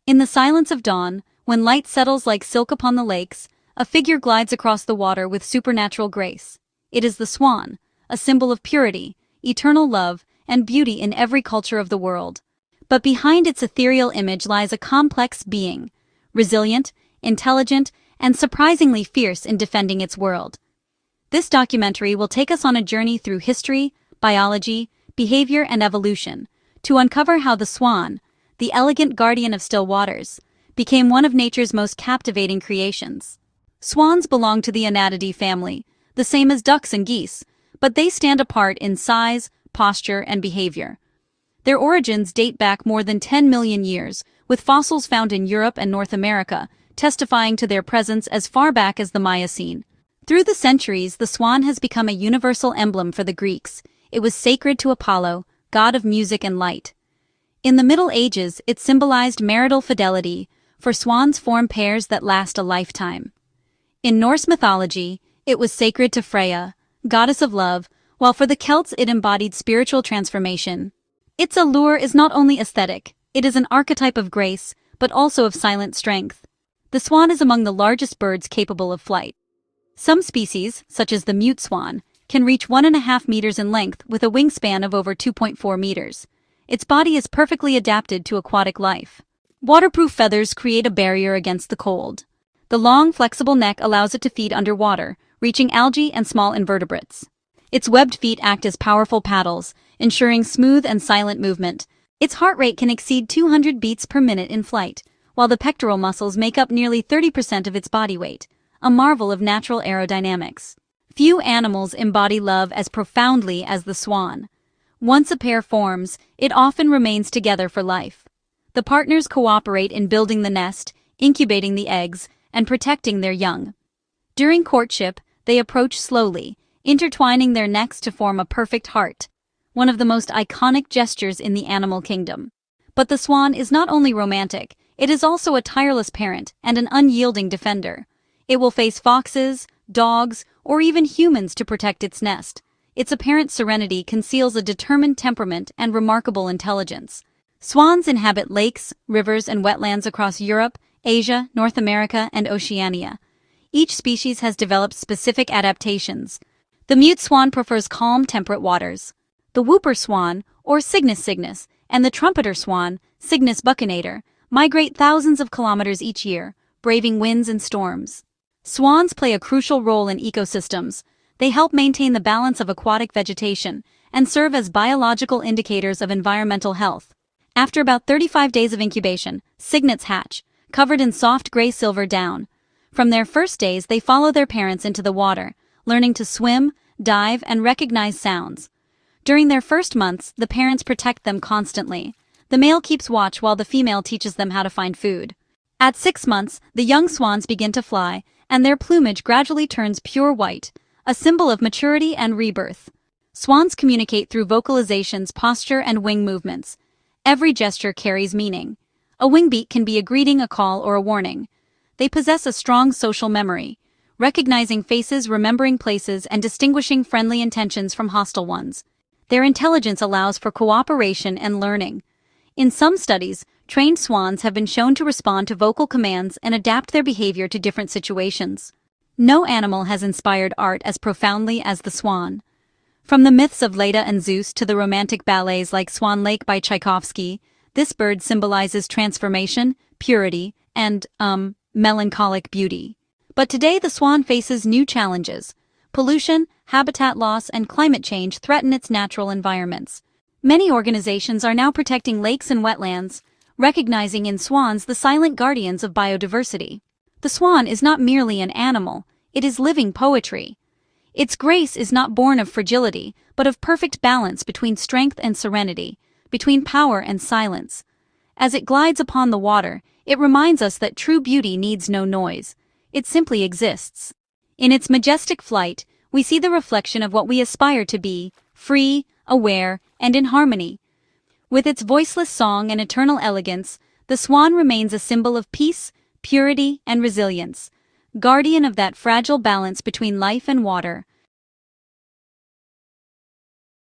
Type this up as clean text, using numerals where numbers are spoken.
In the silence of dawn, when light settles like silk upon the lakes, a figure glides across the water with supernatural grace. It is the swan, a symbol of purity, eternal love, and beauty in every culture of the world. But behind its ethereal image lies a complex being, resilient, intelligent, and surprisingly fierce in defending its world. This documentary will take us on a journey through history, biology, behavior, and evolution, to uncover how the swan, the elegant guardian of still waters, became one of nature's most captivating creations. Swans belong to the Anatidae family, the same as ducks and geese, but they stand apart in size, posture, and behavior. Their origins date back more than 10 million years, with fossils found in Europe and North America, testifying to their presence as far back as the Miocene. Through the centuries, the swan has become a universal emblem for the Greeks. It was sacred to Apollo, god of music and light. In the Middle Ages, it symbolized marital fidelity, for swans form pairs that last a lifetime. In Norse mythology, it was sacred to Freya, goddess of love, while for the Celts it embodied spiritual transformation. Its allure is not only aesthetic, it is an archetype of grace, but also of silent strength. The swan is among the largest birds capable of flight. Some species, such as the mute swan, can reach 1.5 meters in length with a wingspan of over 2.4 meters. Its body is perfectly adapted to aquatic life. Waterproof feathers create a barrier against the cold. The long, flexible neck allows it to feed underwater, reaching algae and small invertebrates. Its webbed feet act as powerful paddles, ensuring smooth and silent movement. Its heart rate can exceed 200 beats per minute in flight, while the pectoral muscles make up nearly 30% of its body weight, a marvel of natural aerodynamics. Few animals embody love as profoundly as the swan. Once a pair forms, it often remains together for life. The partners cooperate in building the nest, incubating the eggs, and protecting their young. During courtship, they approach slowly, intertwining their necks to form a perfect heart, one of the most iconic gestures in the animal kingdom. But the swan is not only romantic, it is also a tireless parent and an unyielding defender. It will face foxes, dogs, or even humans to protect its nest. Its apparent serenity conceals a determined temperament and remarkable intelligence. Swans inhabit lakes, rivers, and wetlands across Europe, Asia, North America, and Oceania. Each species has developed specific adaptations. The mute swan prefers calm, temperate waters. The whooper swan, or Cygnus cygnus, and the trumpeter swan, Cygnus buccinator, migrate thousands of kilometers each year, braving winds and storms. Swans play a crucial role in ecosystems. They help maintain the balance of aquatic vegetation and serve as biological indicators of environmental health. After about 35 days of incubation, cygnets hatch, covered in soft gray-silver down. From their first days, they follow their parents into the water, learning to swim, dive, and recognize sounds. During their first months, the parents protect them constantly. The male keeps watch while the female teaches them how to find food. At 6 months, the young swans begin to fly, and their plumage gradually turns pure white, a symbol of maturity and rebirth. Swans communicate through vocalizations, posture, and wing movements. Every gesture carries meaning. A wing beat can be a greeting, a call, or a warning. They possess a strong social memory, recognizing faces, remembering places, and distinguishing friendly intentions from hostile ones. Their intelligence allows for cooperation and learning. In some studies, trained swans have been shown to respond to vocal commands and adapt their behavior to different situations. No animal has inspired art as profoundly as the swan. From the myths of Leda and Zeus to the romantic ballets like Swan Lake by Tchaikovsky, this bird symbolizes transformation, purity, and, melancholic beauty. But today the swan faces new challenges. Pollution, habitat loss, and climate change threaten its natural environments. Many organizations are now protecting lakes and wetlands, recognizing in swans the silent guardians of biodiversity. The swan is not merely an animal, it is living poetry. Its grace is not born of fragility, but of perfect balance between strength and serenity, between power and silence. As it glides upon the water, it reminds us that true beauty needs no noise. It simply exists. In its majestic flight, we see the reflection of what we aspire to be, free, aware, and in harmony. With its voiceless song and eternal elegance, the swan remains a symbol of peace, purity, and resilience, guardian of that fragile balance between life and water,